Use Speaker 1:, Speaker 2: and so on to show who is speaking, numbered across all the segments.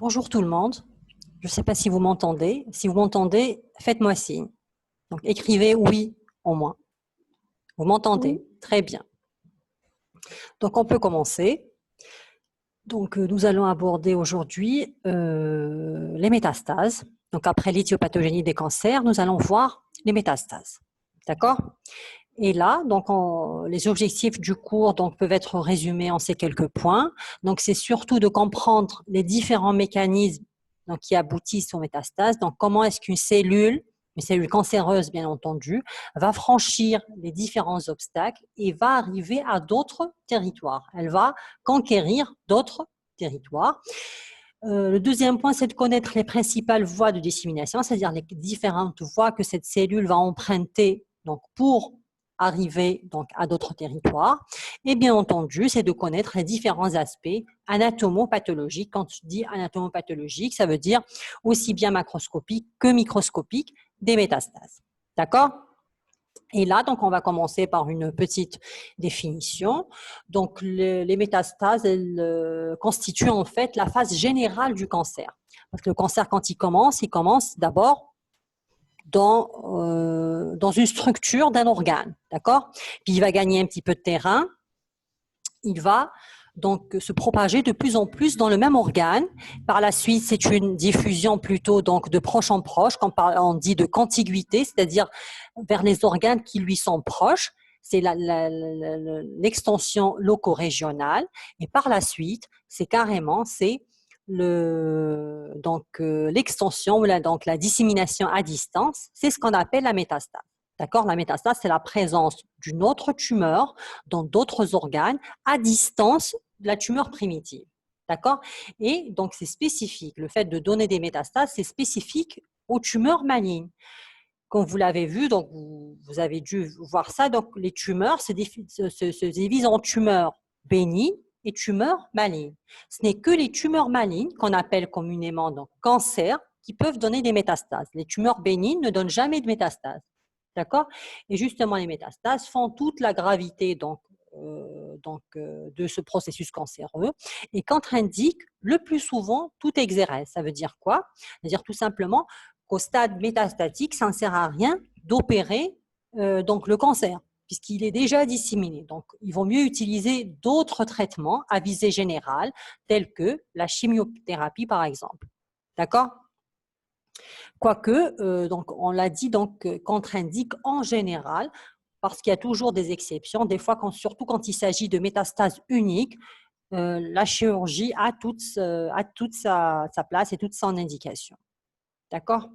Speaker 1: Bonjour tout le monde. Je ne sais pas si vous m'entendez. Si vous m'entendez, faites-moi signe. Donc, écrivez oui au moins. Vous
Speaker 2: Oui,
Speaker 1: m'entendez? Très bien. Donc, on peut commencer. Donc, nous allons aborder aujourd'hui les métastases. Donc, après l'éthiopathogénie des cancers, nous allons voir les métastases. D'accord? Et là, donc, les objectifs du cours donc, peuvent être résumés en ces quelques points. Donc, c'est surtout de comprendre les différents mécanismes donc, qui aboutissent aux métastases. Donc, comment est-ce qu'une cellule, une cellule cancéreuse bien entendu, va franchir les différents obstacles et va arriver à d'autres territoires. Elle va conquérir d'autres territoires. Le deuxième point, c'est de connaître les principales voies de dissémination, c'est-à-dire les différentes voies que cette cellule va emprunter donc, pour arriver donc, à d'autres territoires. Et bien entendu, c'est de connaître les différents aspects anatomopathologiques. Quand je dis anatomopathologique, ça veut dire aussi bien macroscopique que microscopique des métastases. D'accord? Et là, donc, on va commencer par une petite définition. Donc, les métastases, elles constituent en fait la phase générale du cancer. Parce que le cancer, quand il commence d'abord dans une structure d'un organe, d'accord? Puis il va gagner un petit peu de terrain, il va donc se propager de plus en plus dans le même organe. Par la suite, c'est une diffusion plutôt donc de proche en proche, quand on dit de contiguïté, c'est-à-dire vers les organes qui lui sont proches. C'est l'extension loco-régionale. Et par la suite, c'est carrément l'extension ou donc la dissémination à distance. C'est ce qu'on appelle la métastase. D'accord? La métastase, c'est la présence d'une autre tumeur dans d'autres organes à distance de la tumeur primitive. D'accord? Et donc, c'est spécifique. Le fait de donner des métastases, c'est spécifique aux tumeurs malignes. Comme vous l'avez vu, donc vous avez dû voir ça, donc les tumeurs se divisent en tumeurs bénignes et tumeurs malignes. Ce n'est que les tumeurs malignes, qu'on appelle communément donc cancer, qui peuvent donner des métastases. Les tumeurs bénignes ne donnent jamais de métastases. D'accord? Et justement, les métastases font toute la gravité de ce processus cancéreux et contre-indiquent le plus souvent toute exérèse. Ça veut dire quoi? C'est-à-dire tout simplement qu'au stade métastatique, ça ne sert à rien d'opérer donc le cancer, puisqu'il est déjà disséminé. Donc, il vaut mieux utiliser d'autres traitements à visée générale, tels que la chimiothérapie, par exemple. D'accord? Quoique, donc on l'a dit, donc contre-indique en général, parce qu'il y a toujours des exceptions. Des fois, surtout quand il s'agit de métastases uniques, la chirurgie a toute sa place et toute son indication. D'accord?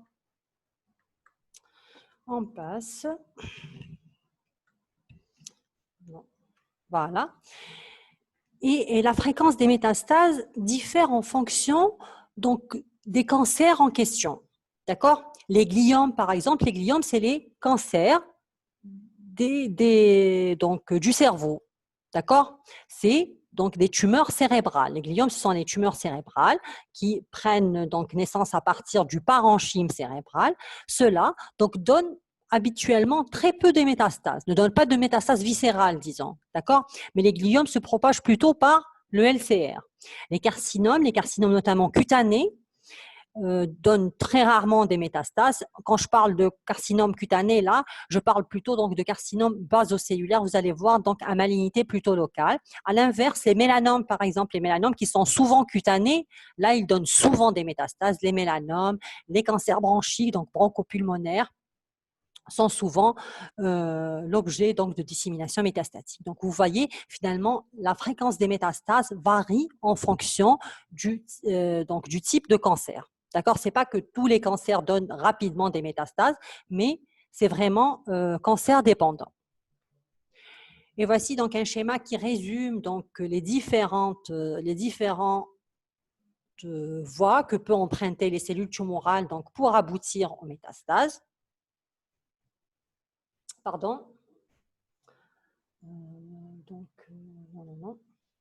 Speaker 1: On passe. Voilà. Et la fréquence des métastases diffère en fonction donc, des cancers en question. D'accord? Les gliomes, par exemple, les gliomes, c'est les cancers donc, du cerveau. D'accord? C'est donc des tumeurs cérébrales. Les gliomes, ce sont les tumeurs cérébrales qui prennent donc naissance à partir du parenchyme cérébral. Cela donc donne habituellement très peu de métastases, ne donne pas de métastases viscérales, disons. D'accord? Mais les gliomes se propagent plutôt par le LCR. Les carcinomes notamment cutanés, donnent très rarement des métastases. Quand je parle de carcinome cutané, là, je parle plutôt donc de carcinome basocellulaire. Vous allez voir donc à malignité plutôt locale. À l'inverse, les mélanomes, par exemple, les mélanomes qui sont souvent cutanés, là, ils donnent souvent des métastases. Les mélanomes, les cancers bronchiques, donc bronchopulmonaires, sont souvent l'objet donc de dissémination métastatique. Donc vous voyez finalement la fréquence des métastases varie en fonction donc, du type de cancer. D'accord? C'est pas que tous les cancers donnent rapidement des métastases, mais c'est vraiment cancer dépendant. Et voici donc un schéma qui résume donc les différentes voies que peuvent emprunter les cellules tumorales donc pour aboutir aux métastases. Pardon. Donc, non.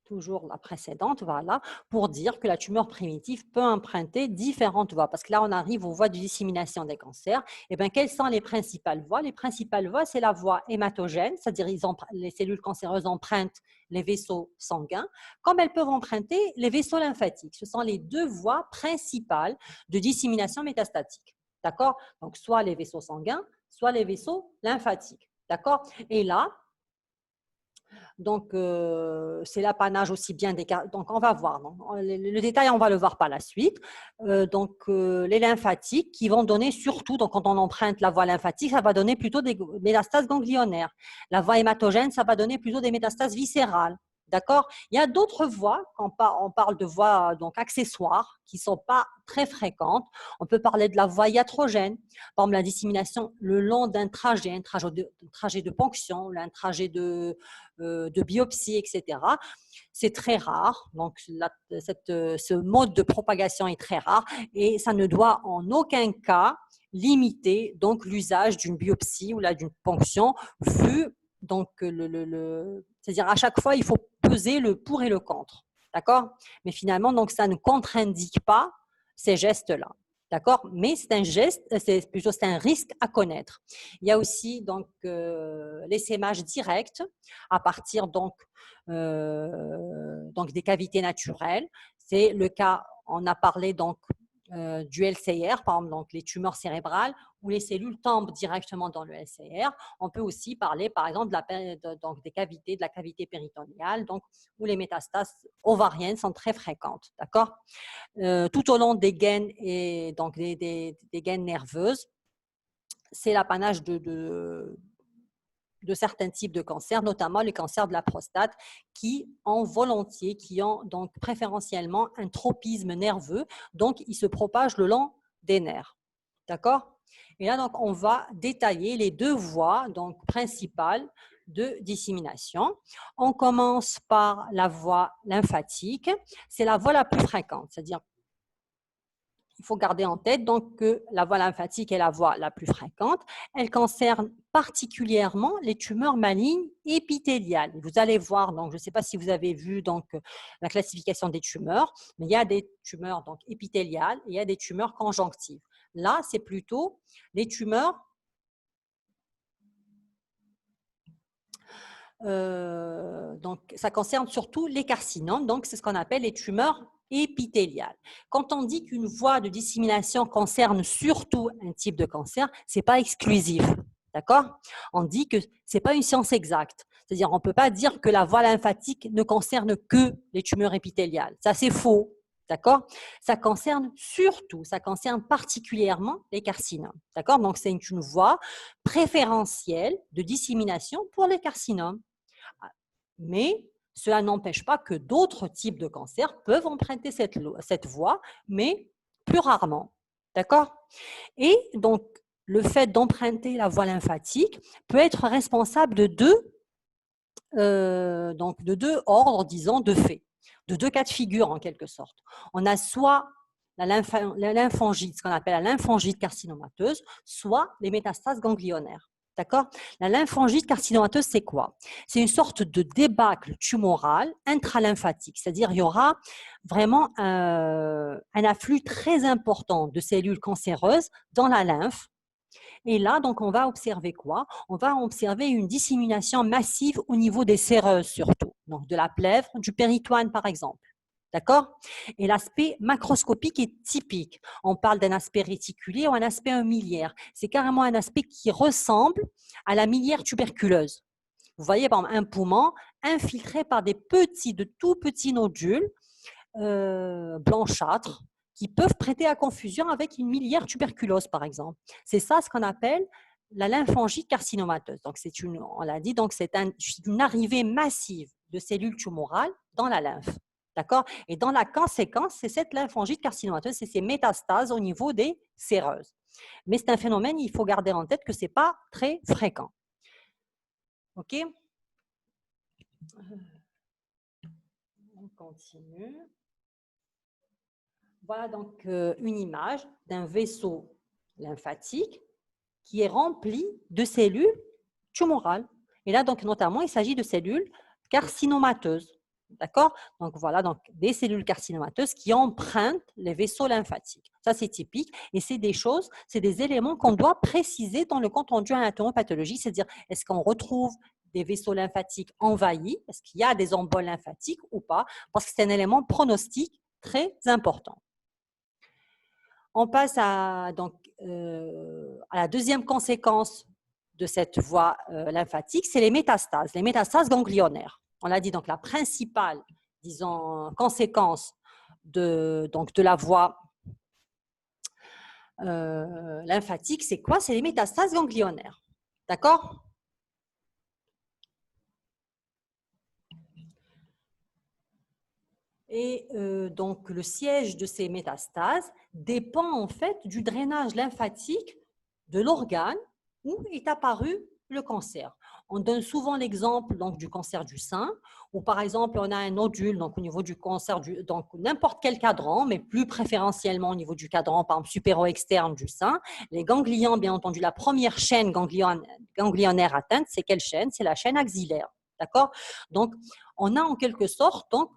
Speaker 1: toujours la précédente, voilà, pour dire que la tumeur primitive peut emprunter différentes voies. Parce que là, on arrive aux voies de dissémination des cancers. Et bien, quelles sont les principales voies? Les principales voies, c'est la voie hématogène, c'est-à-dire les cellules cancéreuses empruntent les vaisseaux sanguins, comme elles peuvent emprunter les vaisseaux lymphatiques. Ce sont les deux voies principales de dissémination métastatique. D'accord? Donc, soit les vaisseaux sanguins, soit les vaisseaux lymphatiques. D'accord? Et là, donc, c'est l'apanage aussi bien des… Donc, on va voir. Donc, le détail, on va le voir par la suite. Les lymphatiques qui vont donner surtout, donc quand on emprunte la voie lymphatique, ça va donner plutôt des métastases ganglionnaires. La voie hématogène, ça va donner plutôt des métastases viscérales. D'accord? Il y a d'autres voies, quand on parle de voies donc, accessoires, qui ne sont pas très fréquentes. On peut parler de la voie iatrogène, par exemple la dissémination le long d'un trajet, un trajet de ponction, un trajet de biopsie, etc. C'est très rare, donc ce mode de propagation est très rare et ça ne doit en aucun cas limiter donc l'usage d'une biopsie ou d'une ponction vu donc c'est-à-dire à chaque fois il faut peser le pour et le contre, d'accord? Mais finalement donc ça ne contre-indique pas ces gestes-là. D'accord? Mais c'est un geste, c'est un risque à connaître. Il y a aussi donc l'essaimage direct à partir donc des cavités naturelles. C'est le cas, on a parlé donc du LCR, par exemple donc les tumeurs cérébrales où les cellules tombent directement dans le LCR. On peut aussi parler par exemple donc des cavités, de la cavité péritonéale, donc où les métastases ovariennes sont très fréquentes. D'accord? Tout au long des gaines et donc des gaines nerveuses, c'est l'apanage de certains types de cancers, notamment les cancers de la prostate, qui ont volontiers, qui ont donc préférentiellement un tropisme nerveux, donc ils se propagent le long des nerfs. D'accord? Et là, donc, on va détailler les deux voies donc, principales de dissémination. On commence par la voie lymphatique. C'est la voie la plus fréquente, c'est-à-dire il faut garder en tête donc que la voie lymphatique est la voie la plus fréquente. Elle concerne particulièrement les tumeurs malignes épithéliales. Vous allez voir, donc, je ne sais pas si vous avez vu donc, la classification des tumeurs, mais il y a des tumeurs donc, épithéliales et il y a des tumeurs conjonctives. Là, c'est plutôt les tumeurs donc, ça concerne surtout les carcinomes, donc c'est ce qu'on appelle les tumeurs épithéliales. Quand on dit qu'une voie de dissémination concerne surtout un type de cancer, ce n'est pas exclusif. D'accord? On dit que ce n'est pas une science exacte. C'est-à-dire, on ne peut pas dire que la voie lymphatique ne concerne que les tumeurs épithéliales. Ça, c'est faux. D'accord? Ça concerne surtout, ça concerne particulièrement les carcinomes. D'accord? Donc, c'est une voie préférentielle de dissémination pour les carcinomes. Mais cela n'empêche pas que d'autres types de cancers peuvent emprunter cette voie, mais plus rarement. D'accord? Et donc, le fait d'emprunter la voie lymphatique peut être responsable de deux ordres, disons, de faits, de deux cas de figure en quelque sorte. On a soit la lymphangite, ce qu'on appelle la lymphangite carcinomateuse, soit les métastases ganglionnaires. D'accord? La lymphangite carcinomateuse, c'est quoi? C'est une sorte de débâcle tumoral intralymphatique, c'est-à-dire il y aura vraiment un afflux très important de cellules cancéreuses dans la lymphe. Et là, donc, on va observer quoi? On va observer une dissémination massive au niveau des séreuses surtout, donc de la plèvre, du péritoine par exemple. D'accord? Et l'aspect macroscopique est typique. On parle d'un aspect réticulé ou un aspect miliaire. C'est carrément un aspect qui ressemble à la miliaire tuberculeuse. Vous voyez, par exemple, un poumon infiltré par de tout petits nodules blanchâtres qui peuvent prêter à confusion avec une miliaire tuberculose, par exemple. C'est ça ce qu'on appelle la lymphangite carcinomateuse. Donc, on l'a dit, donc c'est une arrivée massive de cellules tumorales dans la lymphe. D'accord? Et dans la conséquence, c'est cette lymphangite carcinomateuse, c'est ces métastases au niveau des séreuses. Mais c'est un phénomène, il faut garder en tête que ce n'est pas très fréquent. OK? On continue. Voilà donc une image d'un vaisseau lymphatique qui est rempli de cellules tumorales. Et là, donc, notamment, il s'agit de cellules carcinomateuses. D'accord? Donc voilà, donc des cellules carcinomateuses qui empruntent les vaisseaux lymphatiques. Ça, c'est typique et c'est des choses, c'est des éléments qu'on doit préciser dans le compte rendu anatomopathologie, c'est-à-dire est-ce qu'on retrouve des vaisseaux lymphatiques envahis, est-ce qu'il y a des emboles lymphatiques ou pas, parce que c'est un élément pronostique très important. On passe donc, à la deuxième conséquence de cette voie lymphatique, c'est les métastases ganglionnaires. On l'a dit, donc la principale, disons, conséquence donc, de la voie lymphatique, c'est quoi? C'est les métastases ganglionnaires. D'accord? Et donc, le siège de ces métastases dépend en fait du drainage lymphatique de l'organe où est apparu le cancer. On donne souvent l'exemple donc du cancer du sein, où par exemple on a un nodule donc au niveau du cancer donc n'importe quel cadran, mais plus préférentiellement au niveau du cadran, par exemple supéro-externe du sein. Les ganglions, bien entendu, la première chaîne ganglionnaire atteinte, c'est quelle chaîne? C'est la chaîne axillaire. D'accord? Donc on a en quelque sorte donc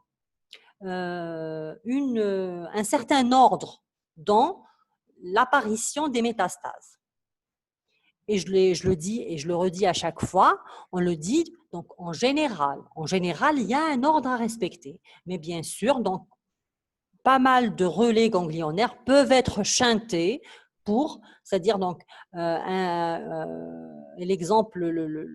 Speaker 1: un certain ordre dans l'apparition des métastases. Et je le dis et je le redis à chaque fois, on le dit donc en général, il y a un ordre à respecter. Mais bien sûr, donc, pas mal de relais ganglionnaires peuvent être shuntés pour, c'est-à-dire donc, l'exemple, le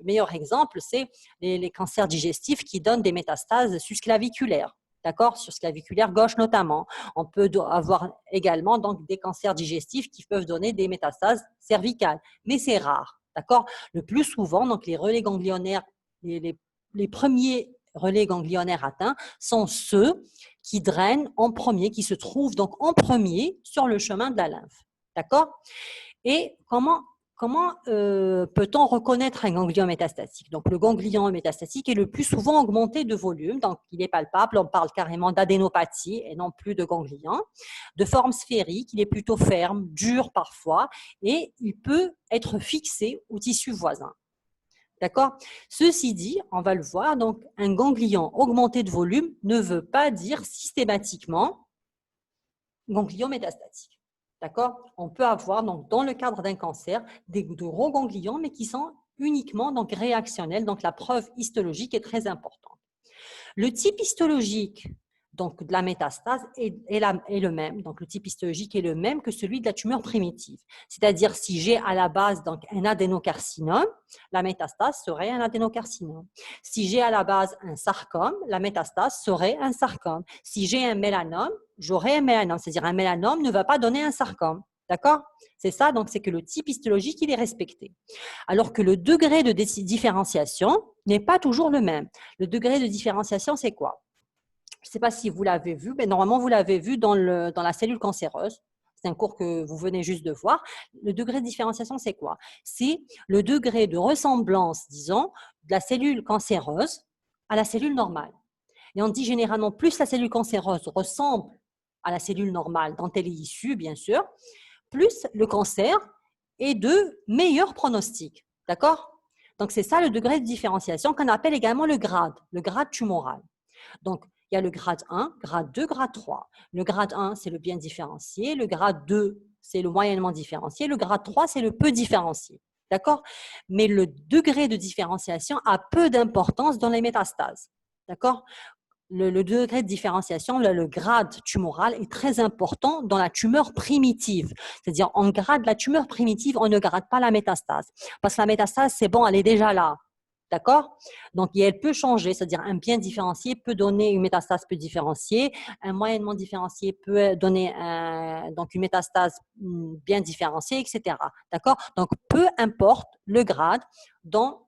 Speaker 1: meilleur exemple, c'est les cancers digestifs qui donnent des métastases susclaviculaires. D'accord? Susclaviculaire gauche notamment. On peut avoir également donc, des cancers digestifs qui peuvent donner des métastases cervicales, mais c'est rare. D'accord? Le plus souvent, donc, les relais ganglionnaires, les premiers relais ganglionnaires atteints sont ceux qui drainent en premier, qui se trouvent donc en premier sur le chemin de la lymphe. D'accord? Et comment peut-on reconnaître un ganglion métastatique? Donc, le ganglion métastatique est le plus souvent augmenté de volume, donc il est palpable, on parle carrément d'adénopathie et non plus de ganglion. De forme sphérique, il est plutôt ferme, dur parfois, et il peut être fixé au tissu voisin. D'accord? Ceci dit, on va le voir, donc un ganglion augmenté de volume ne veut pas dire systématiquement ganglion métastatique. D'accord? On peut avoir, donc, dans le cadre d'un cancer, de gros ganglions, mais qui sont uniquement donc, réactionnels. Donc, la preuve histologique est très importante. Le type histologique donc, de la métastase est le même. Donc, le type histologique est le même que celui de la tumeur primitive. C'est-à-dire, si j'ai à la base donc, un adénocarcinome, la métastase serait un adénocarcinome. Si j'ai à la base un sarcome, la métastase serait un sarcome. Si j'ai un mélanome, j'aurai un mélanome. C'est-à-dire, un mélanome ne va pas donner un sarcome. D'accord? C'est ça, donc c'est que le type histologique, il est respecté. Alors que le degré de différenciation n'est pas toujours le même. Le degré de différenciation, c'est quoi? Je ne sais pas si vous l'avez vu, mais normalement, vous l'avez vu dans la cellule cancéreuse. C'est un cours que vous venez juste de voir. Le degré de différenciation, c'est quoi? C'est le degré de ressemblance, disons, de la cellule cancéreuse à la cellule normale. Et on dit généralement, plus la cellule cancéreuse ressemble à la cellule normale dont elle est issue, bien sûr, plus le cancer est de meilleur pronostic. D'accord? Donc, c'est ça le degré de différenciation qu'on appelle également le grade tumoral. Donc, il y a le grade 1, grade 2, grade 3. Le grade 1, c'est le bien différencié. Le grade 2, c'est le moyennement différencié. Le grade 3, c'est le peu différencié. D'accord? Mais le degré de différenciation a peu d'importance dans les métastases. D'accord? Le degré de différenciation, le grade tumoral est très important dans la tumeur primitive. C'est-à-dire, on grade la tumeur primitive, on ne grade pas la métastase. Parce que la métastase, c'est bon, elle est déjà là. D'accord? Donc, elle peut changer, c'est-à-dire un bien différencié peut donner une métastase peu différenciée, un moyennement différencié peut donner donc une métastase bien différenciée, etc. D'accord? Donc, peu importe le grade dans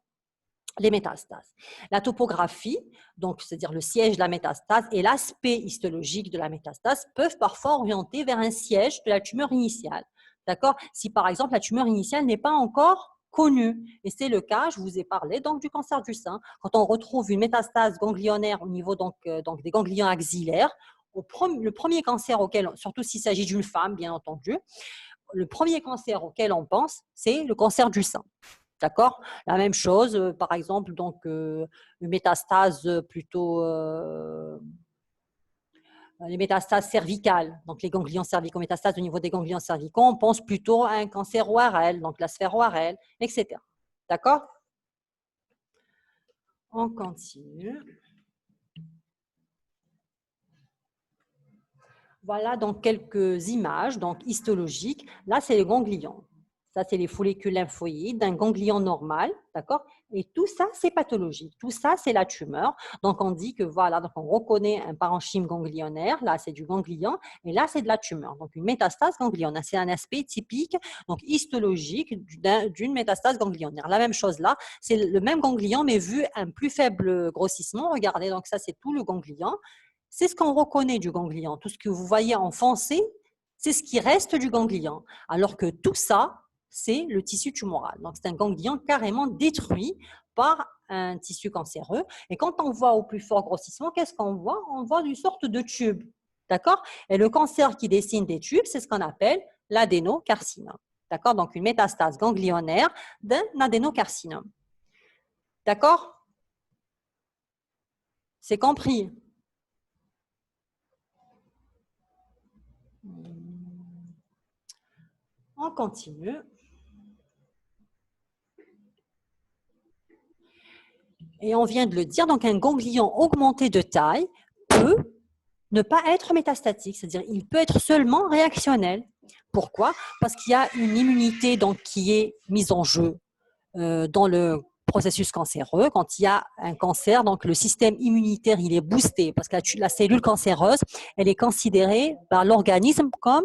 Speaker 1: les métastases. La topographie, donc c'est-à-dire le siège de la métastase et l'aspect histologique de la métastase peuvent parfois orienter vers un siège de la tumeur initiale. D'accord? Si par exemple la tumeur initiale n'est pas encore connue, et c'est le cas, je vous ai parlé donc du cancer du sein, quand on retrouve une métastase ganglionnaire au niveau donc des ganglions axillaires, le premier cancer auquel, surtout s'il s'agit d'une femme bien entendu, le premier cancer auquel on pense, c'est le cancer du sein. D'accord? La même chose, par exemple, donc, une métastase plutôt, les métastases cervicales, donc les ganglions cervicaux, métastases au niveau des ganglions cervicaux, on pense plutôt à un cancer ORL, donc la sphère ORL, etc. D'accord? On continue. Voilà donc quelques images donc histologiques. Là, c'est les ganglions. Ça, c'est les follicules lymphoïdes d'un ganglion normal, d'accord? Et tout ça, c'est pathologique. Tout ça, c'est la tumeur. Donc, on dit que voilà, donc on reconnaît un parenchyme ganglionnaire. Là, c'est du ganglion. Et là, c'est de la tumeur. Donc, une métastase ganglionnaire. C'est un aspect typique, donc histologique d'une métastase ganglionnaire. La même chose là, c'est le même ganglion, mais vu un plus faible grossissement. Regardez, donc ça, c'est tout le ganglion. C'est ce qu'on reconnaît du ganglion. Tout ce que vous voyez en foncé, c'est ce qui reste du ganglion. Alors que tout ça, c'est le tissu tumoral. Donc, c'est un ganglion carrément détruit par un tissu cancéreux. Et quand on voit au plus fort grossissement, qu'est-ce qu'on voit? On voit une sorte de tube. D'accord? Et le cancer qui dessine des tubes, c'est ce qu'on appelle l'adénocarcinome. D'accord? Donc, une métastase ganglionnaire d'un adénocarcinome. D'accord? C'est compris? On continue. Et on vient de le dire, donc un ganglion augmenté de taille peut ne pas être métastatique, c'est-à-dire il peut être seulement réactionnel. Pourquoi? Parce qu'il y a une immunité donc, qui est mise en jeu dans le processus cancéreux. Quand il y a un cancer, donc le système immunitaire il est boosté parce que la cellule cancéreuse, elle est considérée par l'organisme comme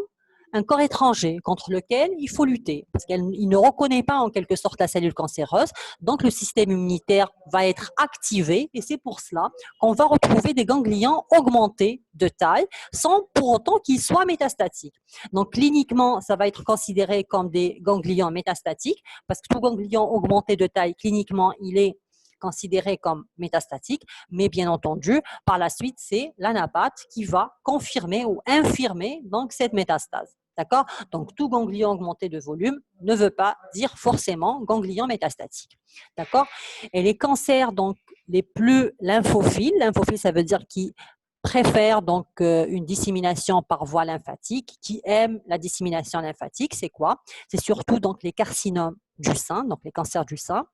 Speaker 1: un corps étranger contre lequel il faut lutter parce qu'il ne reconnaît pas en quelque sorte la cellule cancéreuse. Donc le système immunitaire va être activé et c'est pour cela qu'on va retrouver des ganglions augmentés de taille sans pour autant qu'ils soient métastatiques. Donc cliniquement, ça va être considéré comme des ganglions métastatiques parce que tout ganglion augmenté de taille, cliniquement, il est considéré comme métastatique, mais bien entendu, par la suite, c'est l'anapathe qui va confirmer ou infirmer donc cette métastase. D'accord? Donc, tout ganglion augmenté de volume ne veut pas dire forcément ganglion métastatique. D'accord? Et les cancers, donc, les plus lymphophile, ça veut dire qui préfèrent donc une dissémination par voie lymphatique, qui aiment la dissémination lymphatique, c'est quoi? C'est surtout donc les carcinomes du sein, donc les cancers du sein,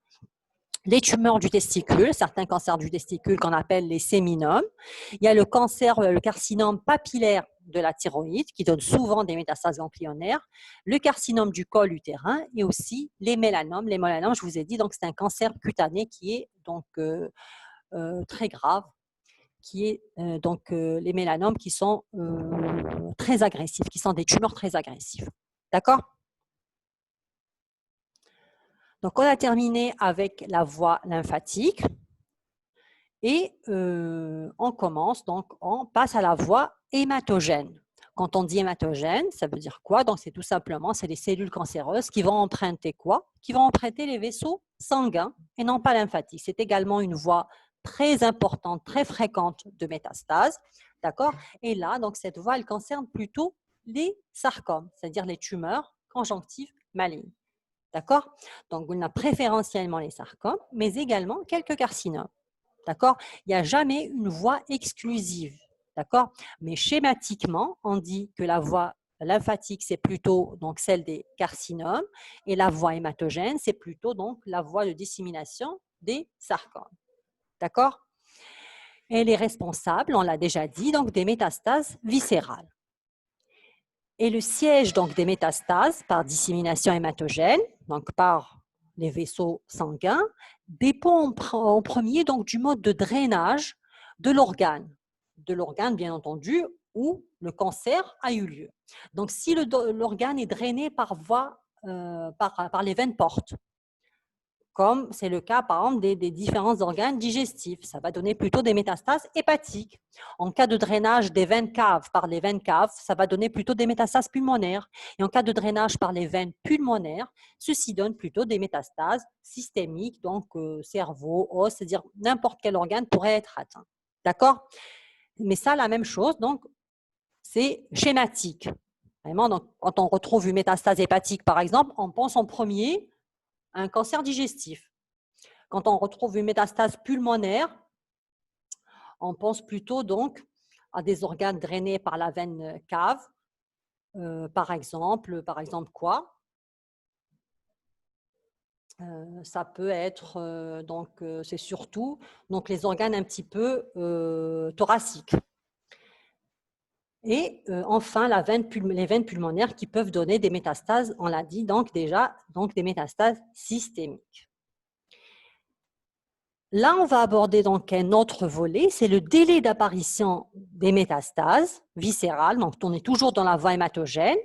Speaker 1: les tumeurs du testicule, certains cancers du testicule qu'on appelle les séminomes. Il y a le carcinome papillaire de la thyroïde qui donne souvent des métastases ganglionnaires, le carcinome du col utérin et aussi les mélanomes. Les mélanomes, je vous ai dit, donc c'est un cancer cutané qui est donc très grave, qui est donc les mélanomes qui sont très agressifs, qui sont des tumeurs très agressives. D'accord? Donc, on a terminé avec la voie lymphatique et on commence, donc on passe à la voie hématogène. Quand on dit hématogène, ça veut dire quoi? Donc, c'est tout simplement, c'est les cellules cancéreuses qui vont emprunter quoi? Qui vont emprunter les vaisseaux sanguins et non pas lymphatiques. C'est également une voie très importante, très fréquente de métastase. D'accord? Et là, donc, cette voie, elle concerne plutôt les sarcomes, c'est-à-dire les tumeurs conjonctives malignes. D'accord? Donc, on a préférentiellement les sarcomes, mais également quelques carcinomes. D'accord? Il n'y a jamais une voie exclusive. D'accord? Mais schématiquement, on dit que la voie lymphatique, c'est plutôt donc celle des carcinomes et la voie hématogène, c'est plutôt donc la voie de dissémination des sarcomes. D'accord? Elle est responsable, on l'a déjà dit, donc des métastases viscérales. Et le siège donc des métastases par dissémination hématogène, donc par les vaisseaux sanguins, dépend en premier donc du mode de drainage de l'organe bien entendu où le cancer a eu lieu. Donc si l'organe est drainé par par les veines portes, comme c'est le cas par exemple des différents organes digestifs. Ça va donner plutôt des métastases hépatiques. En cas de drainage des veines caves par les veines caves, ça va donner plutôt des métastases pulmonaires. Et en cas de drainage par les veines pulmonaires, ceci donne plutôt des métastases systémiques, donc cerveau, os, c'est-à-dire n'importe quel organe pourrait être atteint. D'accord? Mais ça, la même chose, donc c'est schématique. Vraiment, donc, quand on retrouve une métastase hépatique, par exemple, on pense en premier un cancer digestif. Quand on retrouve une métastase pulmonaire, on pense plutôt donc à des organes drainés par la veine cave, par exemple quoi? Ça peut être c'est surtout donc les organes un petit peu thoraciques. Et enfin, les veines pulmonaires qui peuvent donner des métastases, on l'a dit donc déjà, donc des métastases systémiques. Là, on va aborder donc un autre volet, c'est le délai d'apparition des métastases viscérales, donc on est toujours dans la voie hématogène,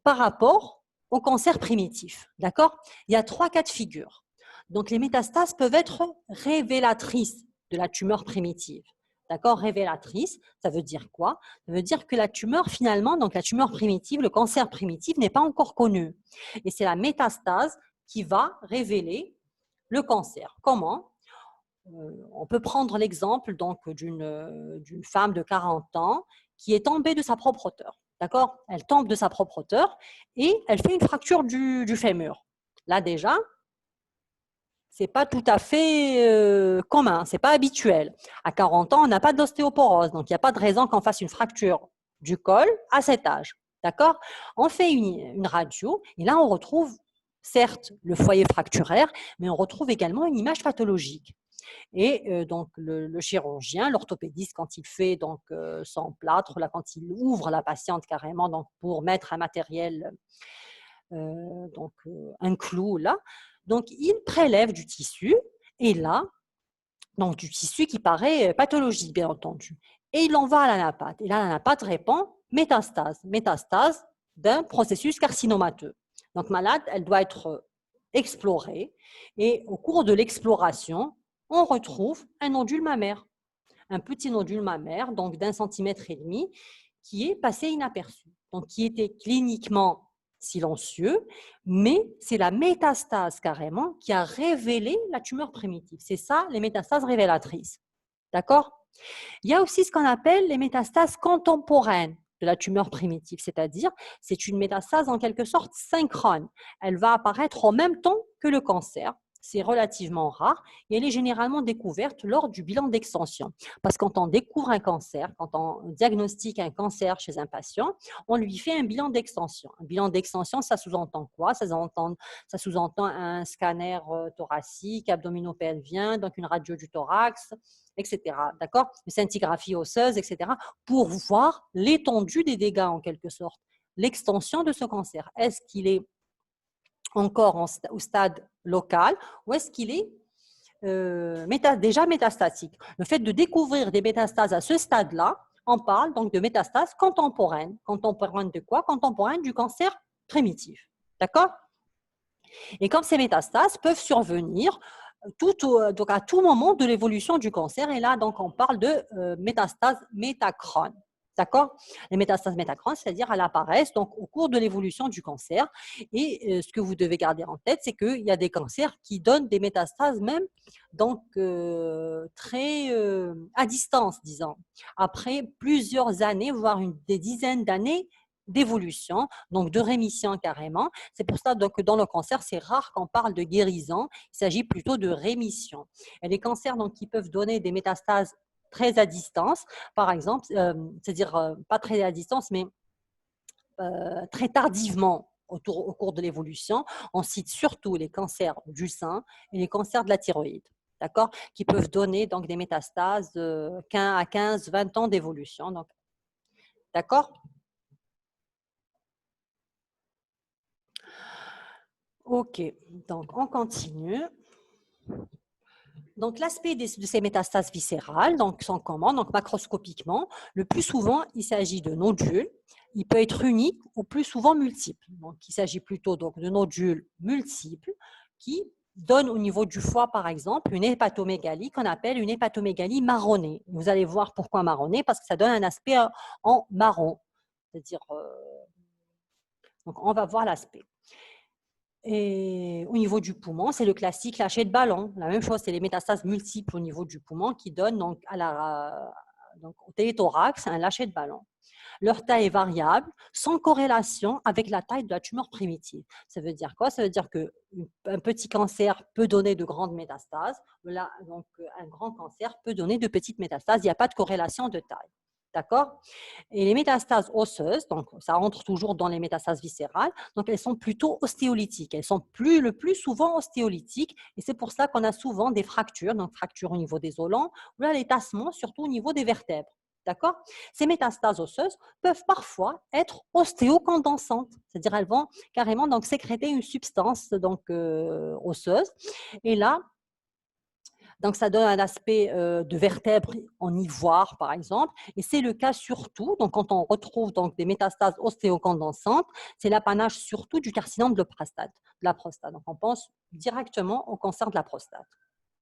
Speaker 1: par rapport au cancer primitif. D'accord? Il y a 3 cas de figure. Donc les métastases peuvent être révélatrices de la tumeur primitive. D'accord? Révélatrice, ça veut dire quoi? Ça veut dire que la tumeur, finalement, donc la tumeur primitive, le cancer primitif n'est pas encore connu. Et c'est la métastase qui va révéler le cancer. Comment? On peut prendre l'exemple d'une femme de 40 ans qui est tombée de sa propre hauteur. D'accord? Elle tombe de sa propre hauteur et elle fait une fracture du fémur. Là déjà, c'est pas tout à fait commun, c'est pas habituel. À 40 ans, on n'a pas d'ostéoporose, donc il n'y a pas de raison qu'on fasse une fracture du col à cet âge. D'accord? On fait une radio et là on retrouve certes le foyer fracturaire, mais on retrouve également une image pathologique. Et donc le chirurgien, l'orthopédiste, quand il fait son plâtre, là, quand il ouvre la patiente carrément donc pour mettre un matériel, un clou là, donc il prélève du tissu et là, donc du tissu qui paraît pathologique bien entendu, et il l'envoie à l'anapathe. Et là, l'anapathe répond métastase d'un processus carcinomateux. Donc malade, elle doit être explorée et au cours de l'exploration, on retrouve un nodule mammaire, un petit nodule mammaire, donc d'1,5 cm, qui est passé inaperçu, donc qui était cliniquement silencieux, mais c'est la métastase carrément qui a révélé la tumeur primitive. C'est ça, les métastases révélatrices. D'accord? Il y a aussi ce qu'on appelle les métastases contemporaines de la tumeur primitive, c'est-à-dire c'est une métastase en quelque sorte synchrone. Elle va apparaître en même temps que le cancer. C'est relativement rare et elle est généralement découverte lors du bilan d'extension. Parce que quand on découvre un cancer, quand on diagnostique un cancer chez un patient, on lui fait un bilan d'extension. Un bilan d'extension, ça sous-entend quoi? Ça sous-entend un scanner thoracique, abdominopelvien, donc une radio du thorax, etc. D'accord? Une scintigraphie osseuse, etc. pour voir l'étendue des dégâts en quelque sorte, l'extension de ce cancer. Est-ce qu'il est encore au stade local ou est-ce qu'il est déjà métastatique? Le fait de découvrir des métastases à ce stade-là, on parle donc de métastases contemporaines. Contemporaines de quoi? Contemporaines du cancer primitif. D'accord? Et comme ces métastases peuvent survenir donc à tout moment de l'évolution du cancer, et là, donc, on parle de métastases métachrones. D'accord? Les métastases métachrones, c'est-à-dire elles apparaissent donc, au cours de l'évolution du cancer. Et ce que vous devez garder en tête, c'est qu'il y a des cancers qui donnent des métastases même très à distance, disons. Après plusieurs années, voire des dizaines d'années d'évolution, donc de rémission carrément. C'est pour ça que dans le cancer, c'est rare qu'on parle de guérison, il s'agit plutôt de rémission. Et les cancers donc, qui peuvent donner des métastases très à distance, par exemple, c'est-à-dire pas très à distance, mais très tardivement au cours de l'évolution, on cite surtout les cancers du sein et les cancers de la thyroïde, d'accord, qui peuvent donner donc des métastases à 15-20 ans d'évolution. D'accord? Ok, donc on continue. Donc l'aspect de ces métastases viscérales sont comment? Donc macroscopiquement, le plus souvent, il s'agit de nodules. Il peut être unique ou plus souvent multiple. Donc il s'agit plutôt donc, de nodules multiples qui donnent au niveau du foie, par exemple, une hépatomégalie qu'on appelle une hépatomégalie marronnée. Vous allez voir pourquoi marronnée, parce que ça donne un aspect en marron. C'est-à-dire, donc on va voir l'aspect. Et au niveau du poumon, c'est le classique lâcher de ballon. La même chose, c'est les métastases multiples au niveau du poumon qui donnent donc, au télé-thorax un lâcher de ballon. Leur taille est variable, sans corrélation avec la taille de la tumeur primitive. Ça veut dire quoi? Ça veut dire qu'un petit cancer peut donner de grandes métastases, là, donc un grand cancer peut donner de petites métastases. Il n'y a pas de corrélation de taille. D'accord? Et les métastases osseuses, donc ça rentre toujours dans les métastases viscérales, donc elles sont plutôt ostéolytiques. Elles sont le plus souvent ostéolytiques et c'est pour ça qu'on a souvent des fractures, donc fractures au niveau des os, ou là les tassements, surtout au niveau des vertèbres. D'accord? Ces métastases osseuses peuvent parfois être ostéocondensantes, c'est-à-dire elles vont carrément donc sécréter une substance donc osseuse et là donc, ça donne un aspect de vertèbres en ivoire, par exemple. Et c'est le cas surtout, donc, quand on retrouve donc, des métastases ostéocondensantes, c'est l'apanage surtout du carcinome de la prostate. Donc, on pense directement au cancer de la prostate,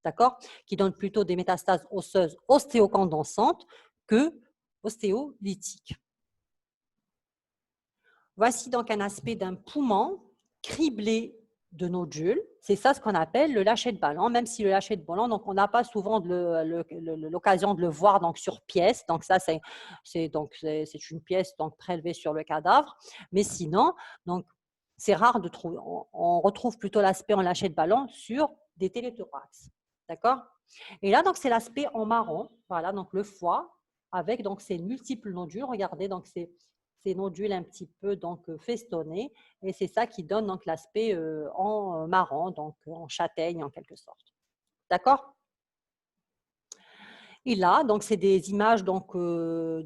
Speaker 1: d'accord? Qui donne plutôt des métastases osseuses ostéocondensantes que ostéolytiques. Voici donc un aspect d'un poumon criblé de nodules. C'est ça ce qu'on appelle le lâcher de ballon, même si le lâcher de ballon, donc on n'a pas souvent l'occasion de le voir donc, sur pièce. Donc ça, c'est une pièce donc, prélevée sur le cadavre. Mais sinon, donc, c'est rare de trouver. On retrouve plutôt l'aspect en lâcher de ballon sur des téléthorax. D'accord? Et là, donc, c'est l'aspect en marron. Voilà, donc le foie avec donc, ces multiples nodules. Regardez, donc c'est ces nodules un petit peu donc festonnés et c'est ça qui donne donc l'aspect en marron, donc en châtaigne en quelque sorte. D'accord? Et là, donc c'est des images donc, de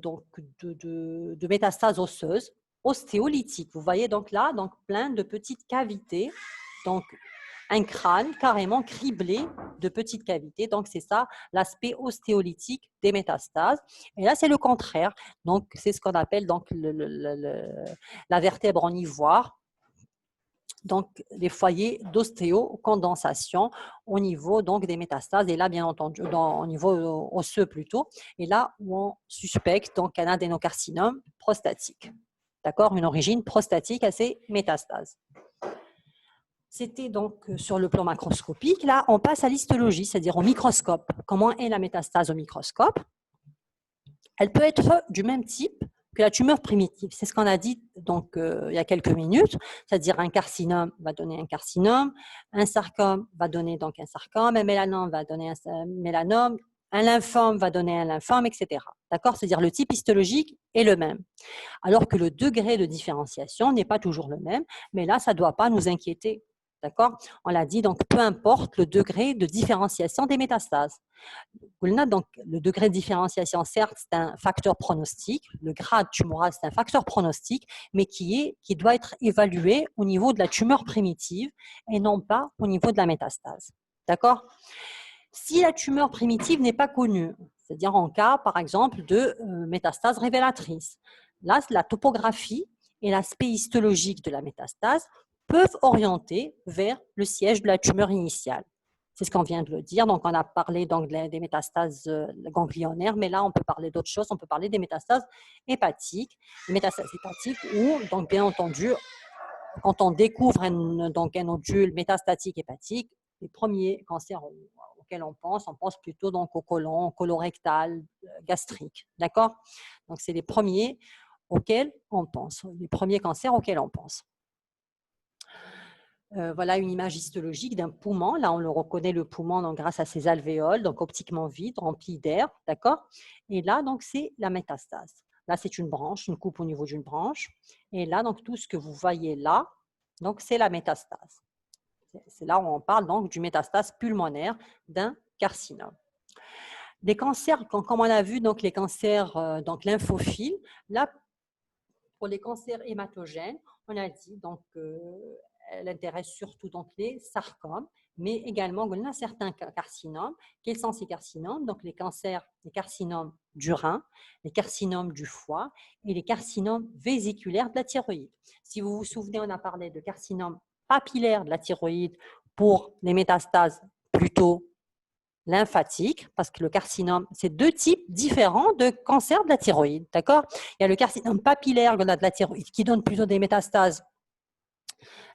Speaker 1: métastases osseuses, ostéolytiques. Vous voyez donc là, donc plein de petites cavités, donc un crâne carrément criblé de petites cavités. Donc, c'est ça l'aspect ostéolytique des métastases. Et là, c'est le contraire. Donc, c'est ce qu'on appelle donc, la vertèbre en ivoire. Donc, les foyers d'ostéocondensation au niveau donc, des métastases. Et là, bien entendu, au niveau osseux plutôt. Et là où on suspecte donc, un adénocarcinome prostatique. D'accord? Une origine prostatique à ces métastases. C'était donc sur le plan macroscopique. Là, on passe à l'histologie, c'est-à-dire au microscope. Comment est la métastase au microscope? Elle peut être du même type que la tumeur primitive. C'est ce qu'on a dit donc, il y a quelques minutes, c'est-à-dire un carcinome va donner un carcinome, un sarcome va donner donc un sarcome, un mélanome va donner un mélanome, un lymphome va donner un lymphome, etc. D'accord? C'est-à-dire le type histologique est le même. Alors que le degré de différenciation n'est pas toujours le même, mais là, ça ne doit pas nous inquiéter. D'accord? On l'a dit, donc peu importe le degré de différenciation des métastases. Donc, le degré de différenciation, certes, c'est un facteur pronostic. Le grade tumoral, c'est un facteur pronostic, mais qui doit être évalué au niveau de la tumeur primitive et non pas au niveau de la métastase. D'accord? Si la tumeur primitive n'est pas connue, c'est-à-dire en cas, par exemple, de métastase révélatrice, là, la topographie et l'aspect histologique de la métastase peuvent orienter vers le siège de la tumeur initiale. C'est ce qu'on vient de le dire. Donc, on a parlé donc, des métastases ganglionnaires, mais là, on peut parler d'autres choses. On peut parler des métastases hépatiques. Les métastases hépatiques où, donc, bien entendu, quand on découvre un nodule métastatique hépatique, les premiers cancers auxquels on pense plutôt donc au côlon, colorectal, gastrique. D'accord? Donc, c'est les premiers auxquels on pense, les premiers cancers auxquels on pense. Voilà une image histologique d'un poumon. Là, on le reconnaît, le poumon, donc, grâce à ses alvéoles, donc optiquement vides, remplis d'air. D'accord? Et là, donc, c'est la métastase. Là, c'est une branche, une coupe au niveau d'une branche. Et là, donc, tout ce que vous voyez là, donc, c'est la métastase. C'est là où on parle donc du métastase pulmonaire d'un carcinome. Les cancers, comme on a vu, donc les cancers donc lymphophiles, là, pour les cancers hématogènes, on a dit donc elle intéresse surtout donc les sarcomes, mais également on a certains carcinomes. Quels sont ces carcinomes? Donc les carcinomes du rein, les carcinomes du foie et les carcinomes vésiculaires de la thyroïde. Si vous vous souvenez, on a parlé de carcinome papillaire de la thyroïde pour les métastases plutôt lymphatiques, parce que le carcinome, c'est deux types différents de cancer de la thyroïde, d'accord? Il y a le carcinome papillaire de la thyroïde qui donne plutôt des métastases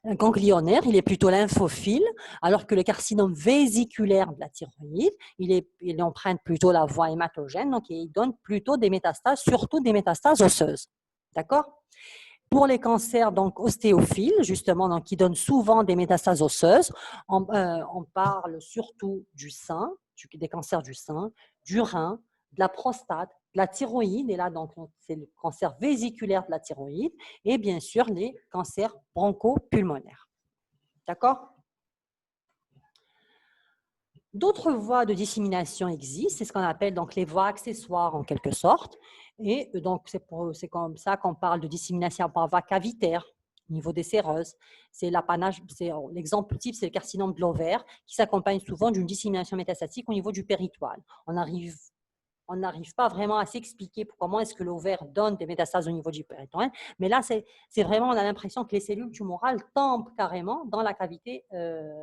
Speaker 1: ganglionnaire, il est plutôt lymphophile, alors que le carcinome vésiculaire de la thyroïde, il emprunte plutôt la voie hématogène, donc il donne plutôt des métastases, surtout des métastases osseuses. D'accord? Pour les cancers donc ostéophiles, justement, donc, qui donnent souvent des métastases osseuses, on parle surtout du sein, des cancers du sein, du rein, de la prostate, de la thyroïde, et là, donc, c'est le cancer vésiculaire de la thyroïde, et bien sûr, les cancers bronchopulmonaires. D'accord? D'autres voies de dissémination existent, c'est ce qu'on appelle donc les voies accessoires en quelque sorte. Et donc, c'est comme ça qu'on parle de dissémination par voie cavitaire au niveau des séreuses. C'est l'apanage, l'exemple type, c'est le carcinome de l'ovaire qui s'accompagne souvent d'une dissémination métastatique au niveau du péritoine. On n'arrive pas vraiment à s'expliquer comment est-ce que l'ovaire donne des métastases au niveau du péritoine, mais là, c'est vraiment, on a l'impression que les cellules tumorales tombent carrément dans la cavité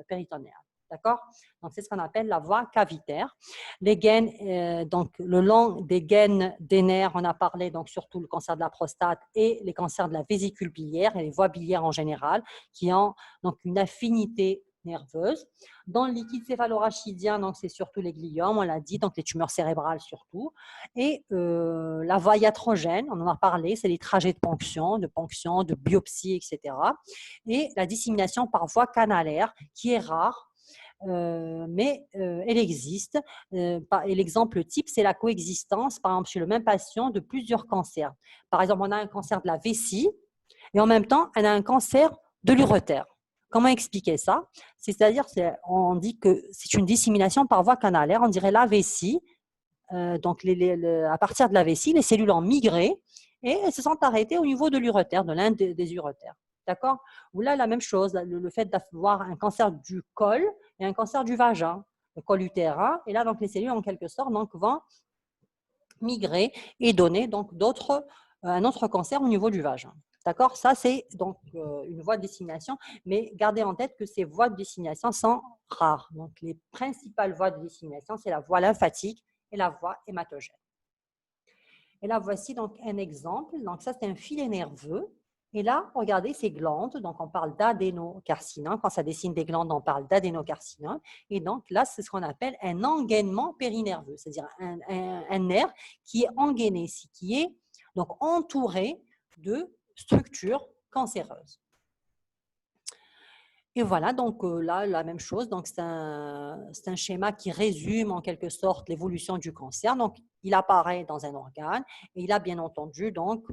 Speaker 1: péritonéale. D'accord? Donc, c'est ce qu'on appelle la voie cavitaire. Les gaines, donc le long des gaines des nerfs, on a parlé donc surtout le cancer de la prostate et les cancers de la vésicule biliaire et les voies biliaires en général, qui ont donc une affinité nerveuse. Dans le liquide céphalorachidien, donc c'est surtout les gliomes, on l'a dit, donc les tumeurs cérébrales surtout. Et la voie iatrogène, on en a parlé, c'est les trajets de biopsie, etc. Et la dissémination par voie canalaire, qui est rare, mais elle existe. Et l'exemple type, c'est la coexistence, par exemple, chez le même patient, de plusieurs cancers. Par exemple, on a un cancer de la vessie et en même temps, on a un cancer de l'urétère. Comment expliquer ça? C'est-à-dire, on dit que c'est une dissémination par voie canalaire, on dirait la vessie. Donc, à partir de la vessie, les cellules ont migré et elles se sont arrêtées au niveau de l'urétère, de l'un des urétères. D'accord? Ou là, la même chose, le fait d'avoir un cancer du col et un cancer du vagin, le col utérin. Et là, donc, les cellules, en quelque sorte, donc, vont migrer et donner donc, un autre cancer au niveau du vagin. D'accord? Ça, c'est donc une voie de dissémination, mais gardez en tête que ces voies de dissémination sont rares. Donc, les principales voies de dissémination, c'est la voie lymphatique et la voie hématogène. Et là, voici donc un exemple. Donc, ça, c'est un filet nerveux. Et là, regardez ces glandes. Donc, on parle d'adénocarcinome. Quand ça dessine des glandes, on parle d'adénocarcinome. Et donc, là, c'est ce qu'on appelle un engainement périnerveux, c'est-à-dire un nerf qui est engainé, qui est donc entouré de structures cancéreuses. Et voilà, donc là, la même chose. Donc, c'est un schéma qui résume en quelque sorte l'évolution du cancer. Donc, il apparaît dans un organe et il a bien entendu donc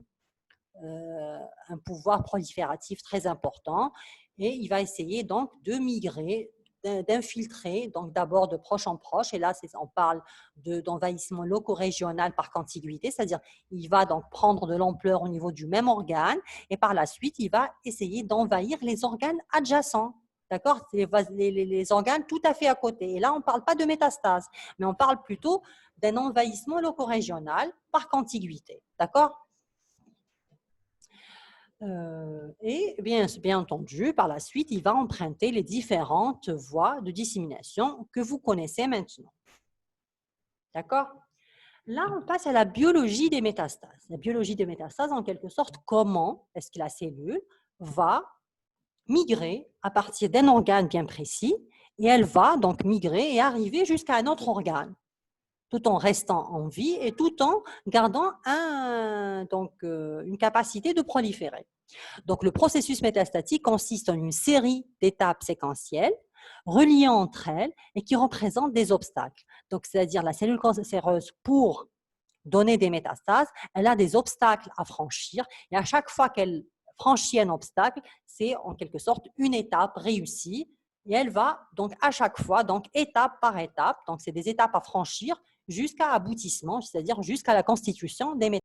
Speaker 1: un pouvoir prolifératif très important et il va essayer donc de migrer, d'infiltrer, donc d'abord de proche en proche, et là on parle d'envahissement loco-régional par contiguïté, c'est-à-dire il va donc prendre de l'ampleur au niveau du même organe et par la suite il va essayer d'envahir les organes adjacents. D'accord? Les organes tout à fait à côté. Et là, on ne parle pas de métastase, mais on parle plutôt d'un envahissement loco-régional par contiguïté. D'accord? Et bien entendu, par la suite, il va emprunter les différentes voies de dissémination que vous connaissez maintenant. D'accord? Là, on passe à la biologie des métastases. La biologie des métastases, en quelque sorte, comment est-ce que la cellule va migrer à partir d'un organe bien précis et elle va donc migrer et arriver jusqu'à un autre organe, tout en restant en vie et tout en gardant une capacité de proliférer. Donc, le processus métastatique consiste en une série d'étapes séquentielles reliées entre elles et qui représentent des obstacles. Donc, c'est-à-dire la cellule cancéreuse, pour donner des métastases, elle a des obstacles à franchir et à chaque fois qu'elle franchit un obstacle, c'est en quelque sorte une étape réussie et elle va donc à chaque fois, donc étape par étape, donc c'est des étapes à franchir jusqu'à aboutissement, c'est-à-dire jusqu'à la constitution des métastases.